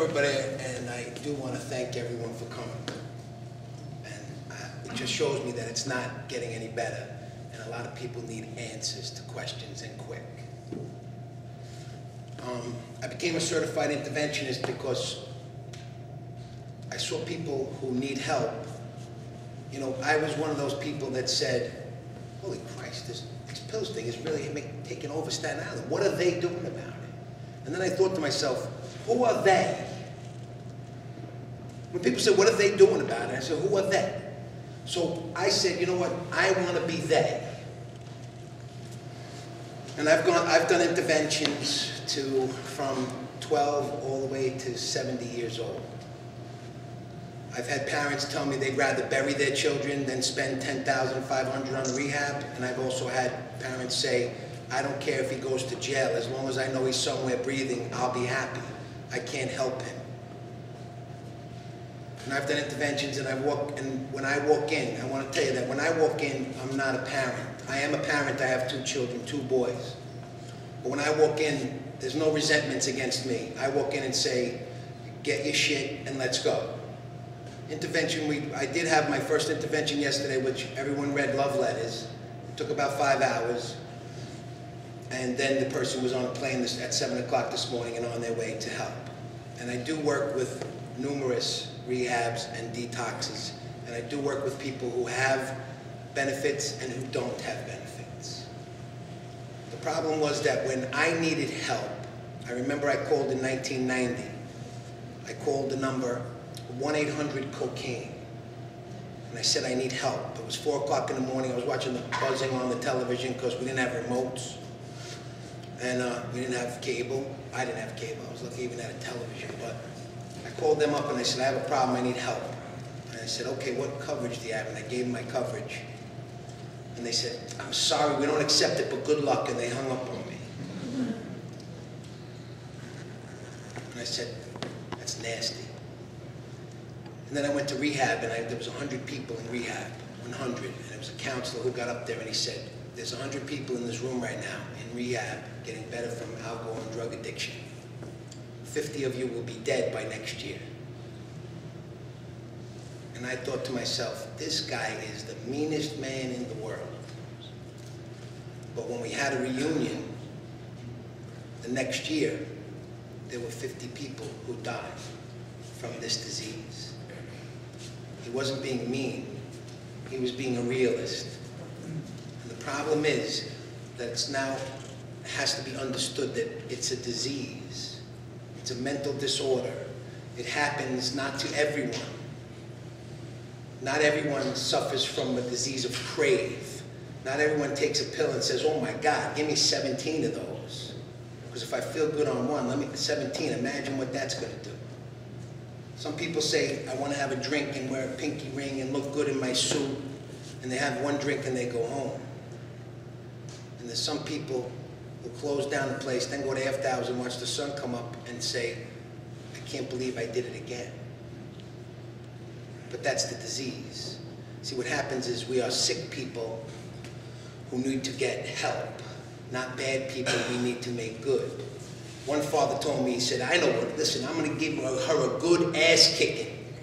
everybody, and I do want to thank everyone for coming. And it just shows me that it's not getting any better, and a lot of people need answers to questions, and quick. I became a certified interventionist because I saw people who need help. You know, I was one of those people that said, holy Christ, this pills thing is really taking over Staten Island. What are they doing about it? And then I thought to myself, who are they? When people say, what are they doing about it? I said, who are they? So I said, you know what, I want to be they. And I've done interventions from 12 all the way to 70 years old. I've had parents tell me they'd rather bury their children than spend $10,500 on rehab, and I've also had parents say, I don't care if he goes to jail, as long as I know he's somewhere breathing, I'll be happy. I can't help him. And I've done interventions, and when I walk in, I want to tell you that when I walk in, I'm not a parent. I am a parent, I have 2 children, 2 boys. But when I walk in, there's no resentments against me. I walk in and say, get your shit and let's go. Intervention, I did have my first intervention yesterday, which everyone read love letters. It took about 5 hours. And then the person was on a plane at 7 o'clock this morning and on their way to help. And I do work with numerous rehabs and detoxes. And I do work with people who have benefits and who don't have benefits. The problem was that when I needed help, I remember I called in 1990. I called the number 1-800-COCAINE. And I said, I need help. It was 4 o'clock in the morning. I was watching the buzzing on the television because we didn't have remotes. And we didn't have cable. I didn't have cable. I was lucky even had a television. But I called them up and I said, I have a problem. I need help. And I said, okay, what coverage do you have? And I gave them my coverage. And they said, I'm sorry, we don't accept it, but good luck. And they hung up on me. And I said, that's nasty. And then I went to rehab, and there was 100 people in rehab, 100. And there was a counselor who got up there and he said, there's 100 people in this room right now in rehab getting better from alcohol and drug addiction. 50 of you will be dead by next year. And I thought to myself, this guy is the meanest man in the world. But when we had a reunion the next year, there were 50 people who died from this disease. He wasn't being mean, he was being a realist. And the problem is that it has to be understood that it's a disease. It's a mental disorder. It happens not to everyone. Not everyone suffers from a disease of crave. Not everyone takes a pill and says, oh my God, give me 17 of those. Because if I feel good on one, let me 17, imagine what that's going to do. Some people say, I want to have a drink and wear a pinky ring and look good in my suit, and they have one drink and they go home. And there's some people who close down the place, then go to after hours and watch the sun come up and say, I can't believe I did it again. But that's the disease. See, what happens is we are sick people who need to get help, not bad people we need to make good. One father told me, he said, I know what, listen, I'm going to give her a good ass kicking.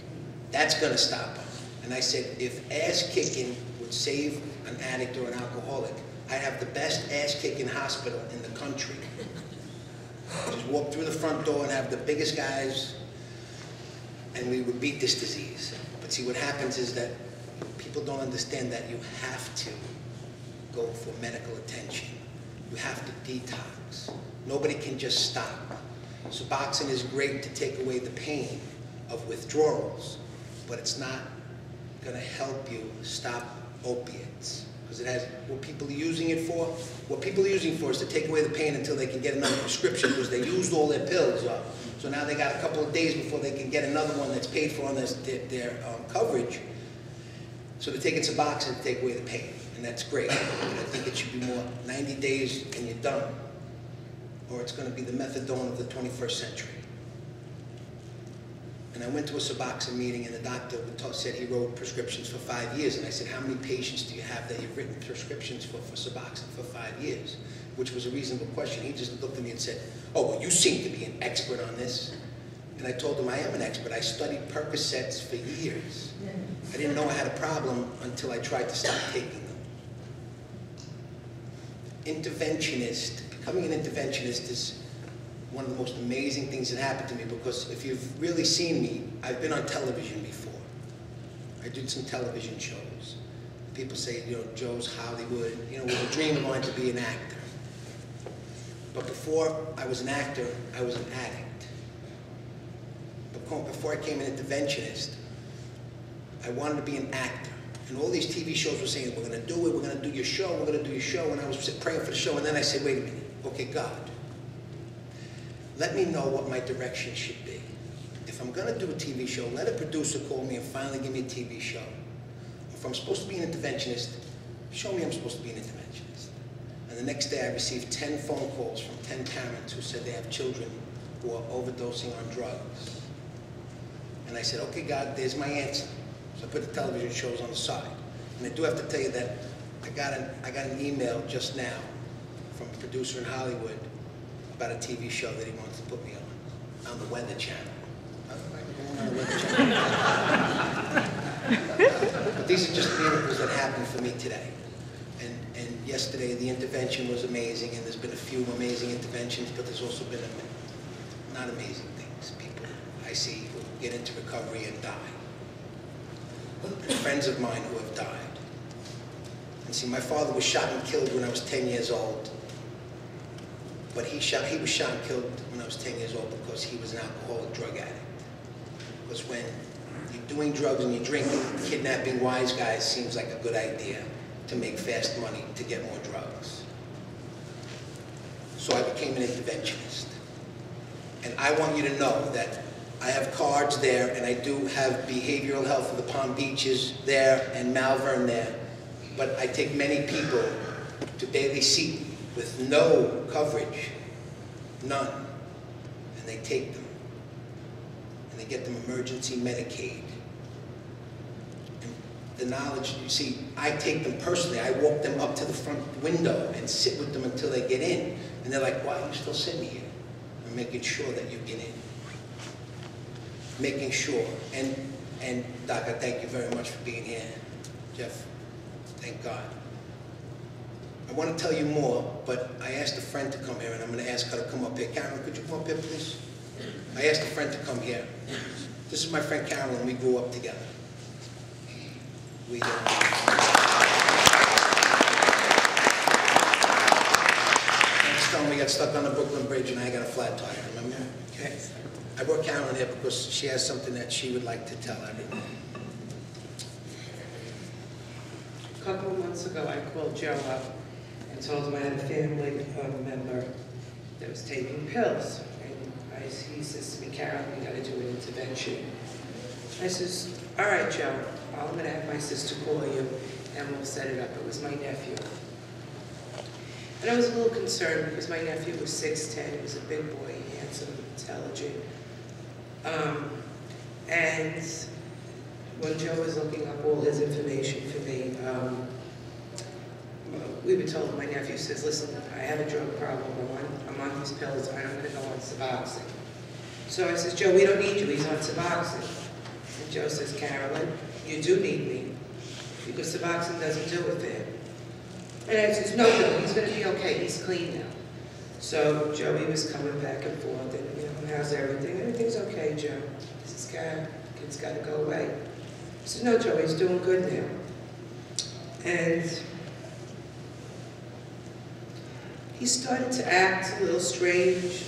That's going to stop her. And I said, if ass kicking would save an addict or an alcoholic, I'd have the best ass kicking hospital in the country. Just walk through the front door and have the biggest guys, and we would beat this disease. But see, what happens is that people don't understand that you have to go for medical attention. You have to detox. Nobody can just stop. Suboxone is great to take away the pain of withdrawals, but it's not going to help you stop opiates. Because it has, what people are using it for? What people are using it for is to take away the pain until they can get another prescription, because they used all their pills up. So now they got a couple of days before they can get another one that's paid for on their coverage. So they're taking Suboxone to take away the pain, and that's great. But I think it should be more 90 days and you're done. Or it's going to be the methadone of the 21st century. And I went to a Suboxone meeting, and the doctor said he wrote prescriptions for 5 years. And I said, how many patients do you have that you've written prescriptions for Suboxone for 5 years? Which was a reasonable question. He just looked at me and said, oh, well, you seem to be an expert on this. And I told him, I am an expert. I studied Percocets for years. I didn't know I had a problem until I tried to stop taking them. Becoming an interventionist is one of the most amazing things that happened to me, because if you've really seen me, I've been on television before. I did some television shows. People say, you know, Joe's Hollywood. You know, it was a dream of mine to be an actor. But before I was an actor, I was an addict. Before I became an interventionist, I wanted to be an actor. And all these TV shows were saying, we're going to do it, we're going to do your show, we're going to do your show. And I was praying for the show, and then I said, wait a minute, okay, God, let me know what my direction should be. If I'm going to do a TV show, let a producer call me and finally give me a TV show. If I'm supposed to be an interventionist, show me I'm supposed to be an interventionist. And the next day I received 10 phone calls from 10 parents who said they have children who are overdosing on drugs. And I said, okay, God, there's my answer. So I put the television shows on the side. And I do have to tell you that I got an email just now from a producer in Hollywood about a TV show that he wants to put me on the Weather Channel. On the Weather Channel. But these are just miracles that happened for me today. And yesterday the intervention was amazing, and there's been a few amazing interventions, but there's also been not amazing things. People I see who get into recovery and die. There's friends of mine who have died. And see, my father was shot and killed when I was 10 years old. But he was shot and killed when I was 10 years old because he was an alcoholic drug addict. Because when you're doing drugs and you're drinking, kidnapping wise guys seems like a good idea to make fast money to get more drugs. So I became an interventionist. And I want you to know that I have cards there, and I do have behavioral health for the Palm Beaches there and Malvern there. But I take many people to Bailey Seton with no coverage, none, and they take them. And they get them emergency Medicaid. And the knowledge, you see, I take them personally. I walk them up to the front window and sit with them until they get in. And they're like, why are you still sitting here? I'm making sure that you get in. Making sure. And Doc, I thank you very much for being here. Jeff, thank God. I want to tell you more, but I asked a friend to come here, and I'm going to ask her to come up here. Carolyn, could you come up here, please? I asked a friend to come here. This is my friend Carolyn. We grew up together. We got stuck on the Brooklyn Bridge, and I got a flat tire, remember? Okay. I brought Carolyn here because she has something that she would like to tell everyone. A couple of months ago, I called Joe up and told him I had a family member that was taking pills. And he says to me, Carol, we got to do an intervention. I says, all right, Joe, I'm going to have my sister call you and we'll set it up. It was my nephew. And I was a little concerned because my nephew was 6'10", he was a big boy, handsome, intelligent. And when Joe was looking up all his information for me, we were told, my nephew says, listen, I have a drug problem, I'm on these pills, I'm going to go on Suboxone. So I says, Joe, we don't need you, he's on Suboxone. And Joe says, Carolyn, you do need me, because Suboxone doesn't do it for him. And I says, no, Joe, he's going to be okay, he's clean now. So Joey was coming back and forth, and, you know, how's everything? Everything's okay, Joe. This is Carol, kid's got to go away. I said, no, Joe, he's doing good now. And he started to act a little strange.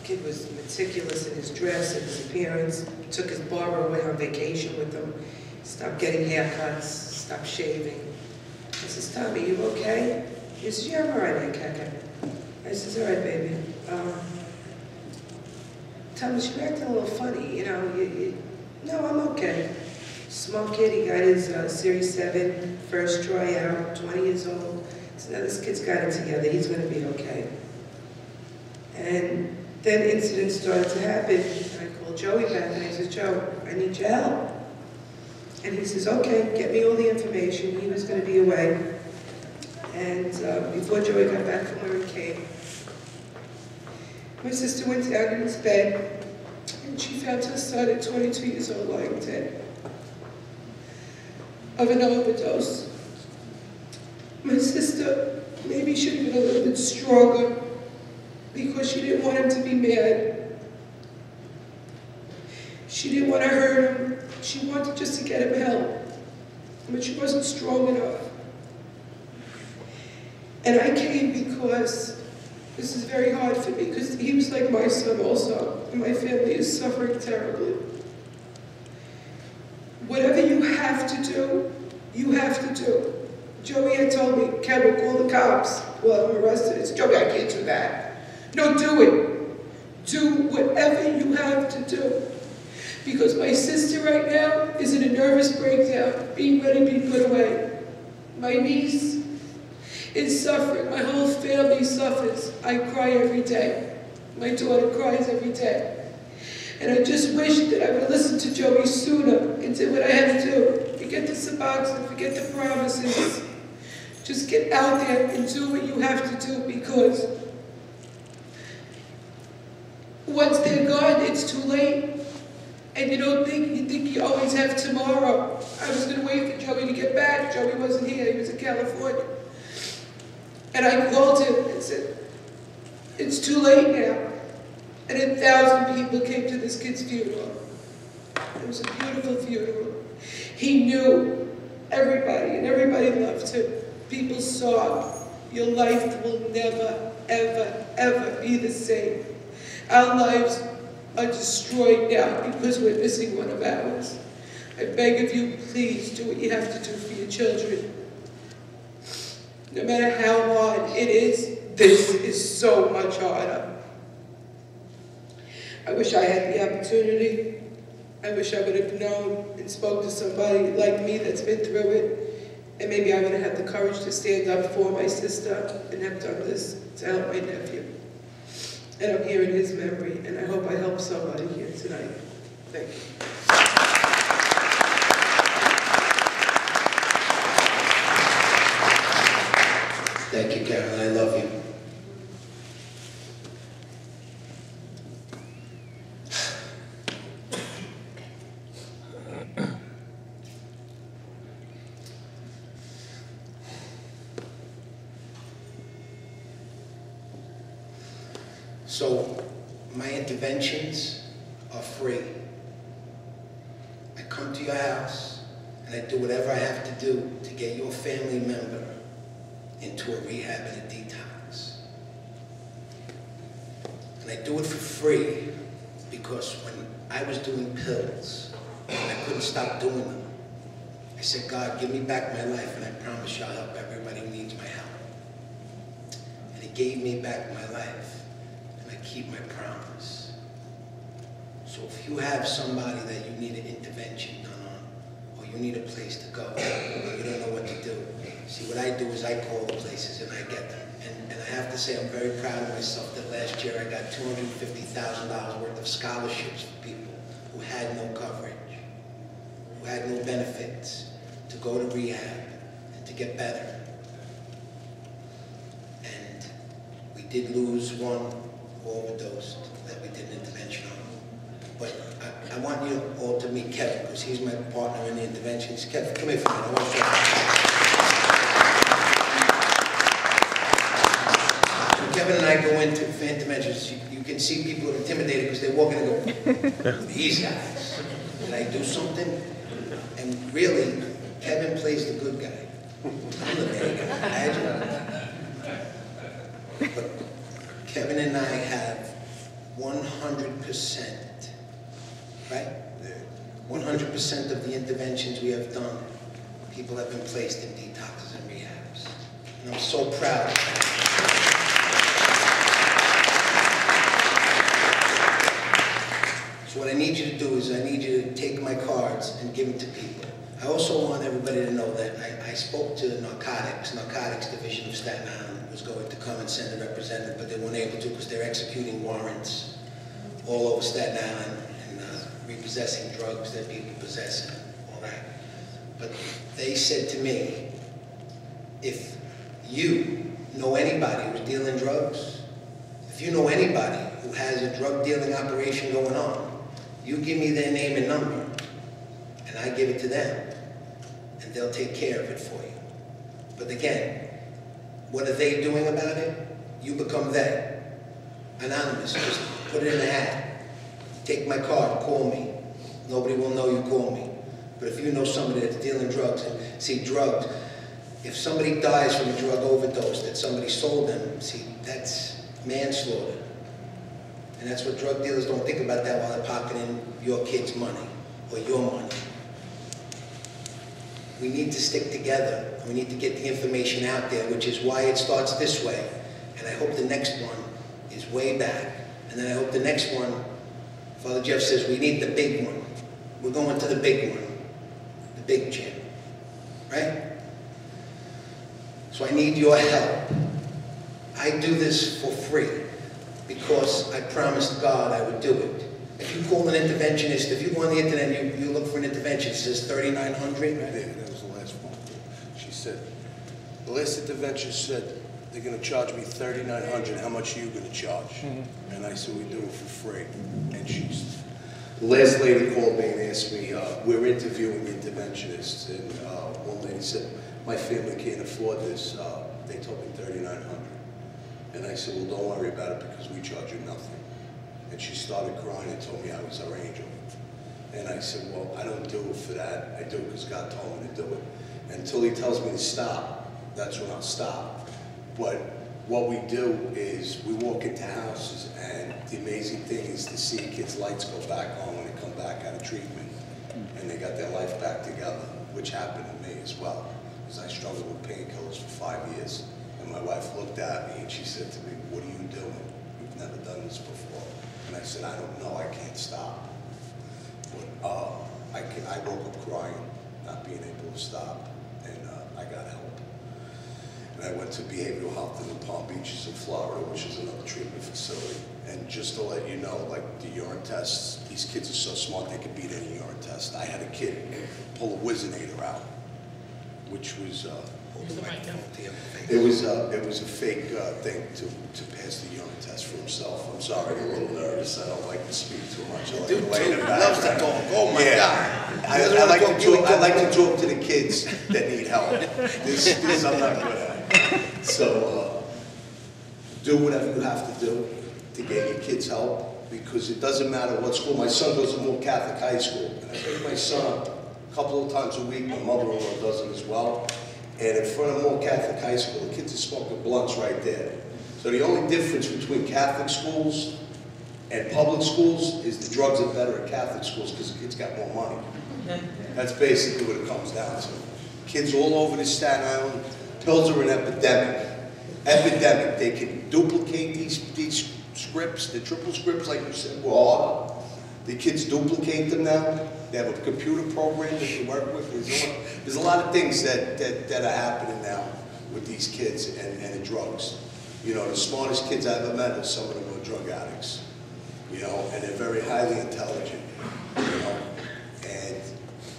The kid was meticulous in his dress and his appearance. Took his barber away on vacation with him. Stopped getting haircuts, stopped shaving. I says, Tommy, you okay? He says, yeah, I'm all right, Aunt Kaka. I says, all right, baby. Thomas, you acting a little funny, you know. No, I'm okay. Small kid, he got his Series 7 first tryout, 20 years old. So now this kid's got it together, he's going to be okay. And then incidents started to happen. I called Joey back and I said, Joe, I need your help. And he says, okay, get me all the information. He was going to be away. And before Joey got back from where he came, my sister went down in his bed, and she found her son at 22 years old lying dead of an overdose. My sister maybe should have been a little bit stronger because she didn't want him to be mad. She didn't want to hurt him. She wanted just to get him help, but she wasn't strong enough. And I came because this is very hard for me, because he was like my son also, and my family is suffering terribly. Whatever you have to do, you have to do. Joey had told me, Ken, we'll call the cops. Well, I'm arrested. I said, Joey, I can't do that. No, do it. Do whatever you have to do. Because my sister right now is in a nervous breakdown, being ready to be put away. My niece is suffering. My whole family suffers. I cry every day. My daughter cries every day. And I just wish that I would have listened to Joey sooner and did what I had to do. Forget the Suboxone, forget the promises. Just get out there and do what you have to do, because once they're gone, it's too late. And you think you always have tomorrow. I was going to wait for Joey to get back. Joey wasn't here, he was in California. And I called him and said, it's too late now. And 1,000 people came to this kid's funeral. It was a beautiful funeral. He knew everybody, and everybody loved him. People saw, your life will never, ever, ever be the same. Our lives are destroyed now because we're missing one of ours. I beg of you, please do what you have to do for your children. No matter how hard it is, this is so much harder. I wish I had the opportunity. I wish I would have known and spoke to somebody like me that's been through it. And maybe I would have had the courage to stand up for my sister and have done this to help my nephew. And I'm here in his memory, and I hope I help somebody here tonight. Thank you. Thank you, Carolyn. I love you. So, my interventions are free. I come to your house and I do whatever I have to do to get your family member into a rehab and a detox. And I do it for free because when I was doing pills and I couldn't stop doing them, I said, God, give me back my life and I promise you I'll help everybody who needs my help. And he gave me back my life. Keep my promise. So if you have somebody that you need an intervention done on, or you need a place to go, or you don't know what to do, see, what I do is I call the places and I get them. And I have to say I'm very proud of myself that last year I got $250,000 worth of scholarships for people who had no coverage, who had no benefits, to go to rehab and to get better. And we did lose one overdosed that we did an intervention on. But I want you all to meet Kevin, because he's my partner in the interventions. Kevin, come here for a minute. I want to show you. So Kevin and I go into for interventions. You can see people are intimidated because they walk in and go, these guys. Did I do something? And really, Kevin plays the good guy. I'm the bad guy. Imagine. But Kevin and I have 100%, right? 100% of the interventions we have done, people have been placed in detoxes and rehabs. And I'm so proud of that. So what I need you to do is I need you to take my cards and give them to people. I also want everybody to know that I spoke to Narcotics Division of Staten Island was going to come and send a representative, but they weren't able to because they're executing warrants all over Staten Island and repossessing drugs that people possess and all that. But they said to me, if you know anybody who's dealing drugs, if you know anybody who has a drug dealing operation going on, You give me their name and number, and I give it to them, and they'll take care of it for you. But again, what are they doing about it? You become they. Anonymous, just put it in a hat. Take my card, call me. Nobody will know you call me. But if you know somebody that's dealing drugs, and see drugs, if somebody dies from a drug overdose that somebody sold them, see, that's manslaughter. And that's what drug dealers don't think about that while they're pocketing your kid's money or your money. We need to stick together. We need to get the information out there, which is why it starts this way. And I hope the next one is way back. And then I hope the next one, Father Jeff says, we need the big one. We're going to the big one, the big gym, right? So I need your help. I do this for free because I promised God I would do it. If you call an interventionist, if you go on the internet and you look for an intervention, it says $3,900. Yeah, that was the last phone call. She said, the last intervention said, they're going to charge me $3,900. How much are you going to charge? Mm-hmm. And I said, we do it for free. And the last lady called me and asked me, we're interviewing interventionists. And one lady said, my family can't afford this. They told me $3,900. And I said, well, don't worry about it because we charge you nothing. And she started crying and told me I was her angel. And I said, well, I don't do it for that. I do it because God told me to do it. Until he tells me to stop, that's when I'll stop. But what we do is we walk into houses, and the amazing thing is to see kids' lights go back on when they come back out of treatment. And they got their life back together, which happened to me as well. Because I struggled with painkillers for 5 years. And my wife looked at me and she said to me, what are you doing? We've never done this before. And I said, I don't know, I can't stop. But I woke up crying, not being able to stop, and I got help. And I went to behavioral health in the Palm Beaches in Florida, which is another treatment facility. And just to let you know, like the urine tests, these kids are so smart they could beat any urine test. I had a kid pull a Whizzinator out, which was it was a fake thing to pass the urine test for himself. I'm sorry, I'm a little nervous. I don't like to speak too much. I like to lay in the back. Loves to talk. Oh my God! I like to talk to the kids that need help. This I'm not good at. So do whatever you have to do to get your kids help, because it doesn't matter what school. My son goes to Moore Catholic High School, and I take my son a couple of times a week. My mother-in-law does it as well. And in front of Moore Catholic High School, the kids are smoking blunts right there. So the only difference between Catholic schools and public schools is the drugs are better at Catholic schools because the kids got more money. That's basically what it comes down to. Kids all over the Staten Island, pills are an epidemic. Epidemic. They can duplicate these scripts, the triple scripts like you said, well, the kids duplicate them now. They have a computer program that they work with. There's a lot of things that are happening now with these kids and the drugs. You know, the smartest kids I ever met are some of them are drug addicts. You know, and they're very highly intelligent. You know, and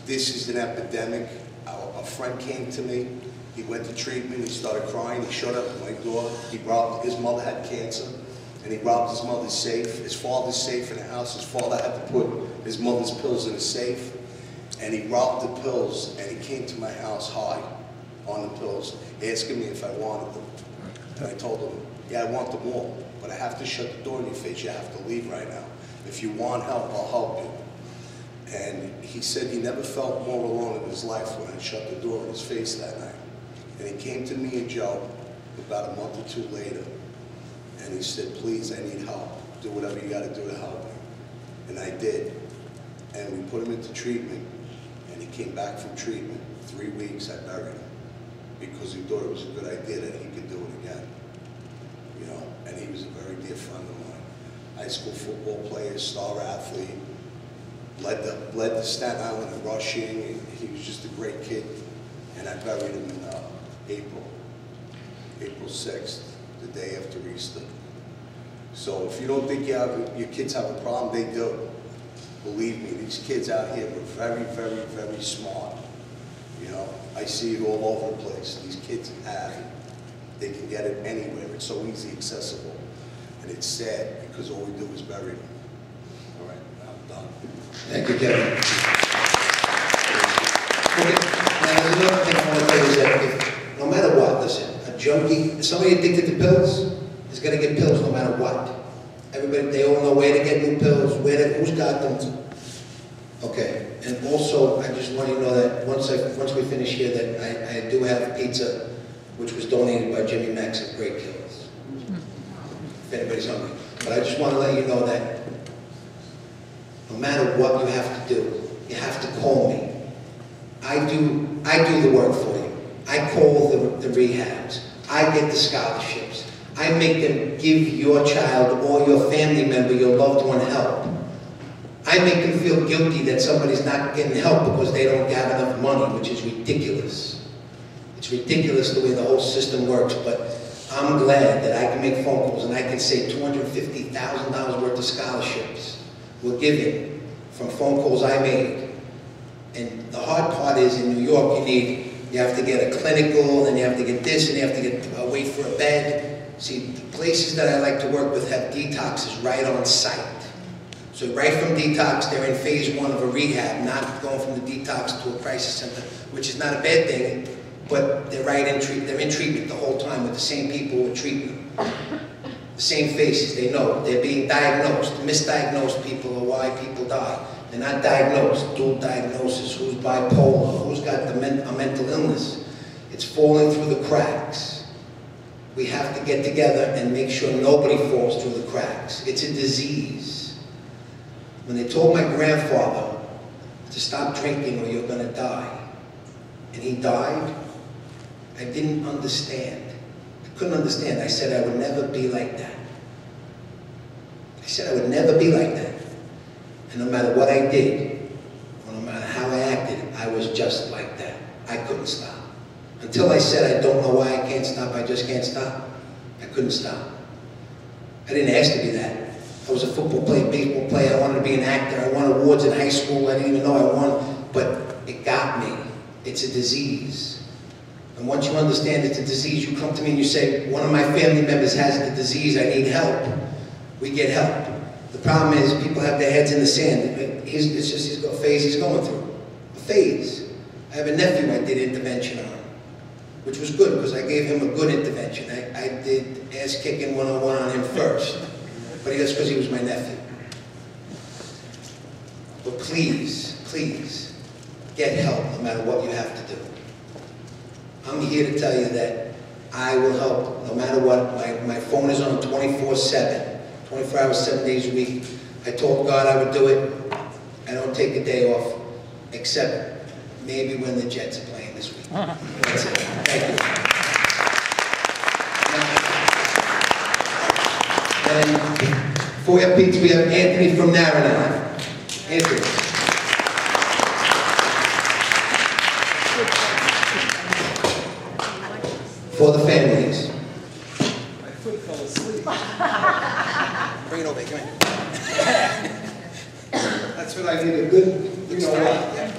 this is an epidemic. A friend came to me. He went to treatment. He started crying. He showed up at my door. His mother had cancer. And he robbed his mother's safe, his father's safe in the house. His father had to put his mother's pills in a safe. And he robbed the pills, and he came to my house high on the pills, asking me if I wanted them. And I told him, yeah, I want them all, but I have to shut the door in your face. You have to leave right now. If you want help, I'll help you. And he said he never felt more alone in his life when I shut the door in his face that night. And he came to me and Joe about a month or two later. And he said, please, I need help. Do whatever you got to do to help me. And I did. And we put him into treatment. And he came back from treatment. 3 weeks, I buried him. Because he thought it was a good idea that he could do it again. You know, and he was a very dear friend of mine. High school football player, star athlete. Led the Staten Island in rushing. He was just a great kid. And I buried him in April 6th. The day after Easter. So if you don't think your kids have a problem, they do. Believe me, these kids out here are very, very, very smart. You know, I see it all over the place. These kids have it. They can get it anywhere. It's so easy accessible. And it's sad because all we do is bury them. All right, done. Thank you, Kevin. Okay, now there's another thing I want to tell you is that if, no matter what, listen, a junkie, somebody addicted to pills is going to get pills no matter what. Everybody, they all know where to get new pills, who's got them. Okay, and also, I just want you to know that once we finish here, that I do have pizza, which was donated by Jimmy Max at Great Kills. If anybody's hungry. But I just want to let you know that no matter what you have to do, you have to call me. I do the work for you. I call the rehabs. I get the scholarships. I make them give your child or your family member, your loved one, help. I make them feel guilty that somebody's not getting help because they don't have enough money, which is ridiculous. It's ridiculous the way the whole system works, but I'm glad that I can make phone calls and I can say $250,000 worth of scholarships were given from phone calls I made. And the hard part is in New York, you have to get a clinical, and you have to get this, and you have to get wait for a bed. See, the places that I like to work with have detoxes right on site. So right from detox, they're in phase 1 of a rehab, not going from the detox to a crisis center, which is not a bad thing, but they're right in treatment. They're in treatment the whole time with the same people who are treating them. The same faces, they know. They're being diagnosed. Misdiagnosed people are why people die. They're not diagnosed, dual diagnosis, who's bipolar, who's got a mental illness. It's falling through the cracks. We have to get together and make sure nobody falls through the cracks. It's a disease. When they told my grandfather to stop drinking or you're going to die, and he died, I didn't understand. I couldn't understand. I said I would never be like that. I said I would never be like that. And no matter what I did, or no matter how I acted, I was just like that. I couldn't stop. Until I said I don't know why I can't stop, I just can't stop. I couldn't stop. I didn't ask to be that. I was a football player, baseball player, I wanted to be an actor, I won awards in high school, I didn't even know I won, but it got me. It's a disease. And once you understand it's a disease, you come to me and you say, one of my family members has the disease, I need help. We get help. The problem is people have their heads in the sand. It's just he's got a phase he's going through. A phase. I have a nephew I did intervention on, which was good because I gave him a good intervention. I did ass-kicking 101 on him first. But that's because he was my nephew. But please, please, get help no matter what you have to do. I'm here to tell you that I will help no matter what. My phone is on 24/7. 24 hours, 7 days a week. I told God I would do it. I don't take a day off, except maybe when the Jets are playing this week. That's it. Thank you. And for your pizza, we have Anthony from Narragansett. Anthony. For the families. My foot fell asleep. Bring it over, come here. That's what I need, a good, you know what? Yeah.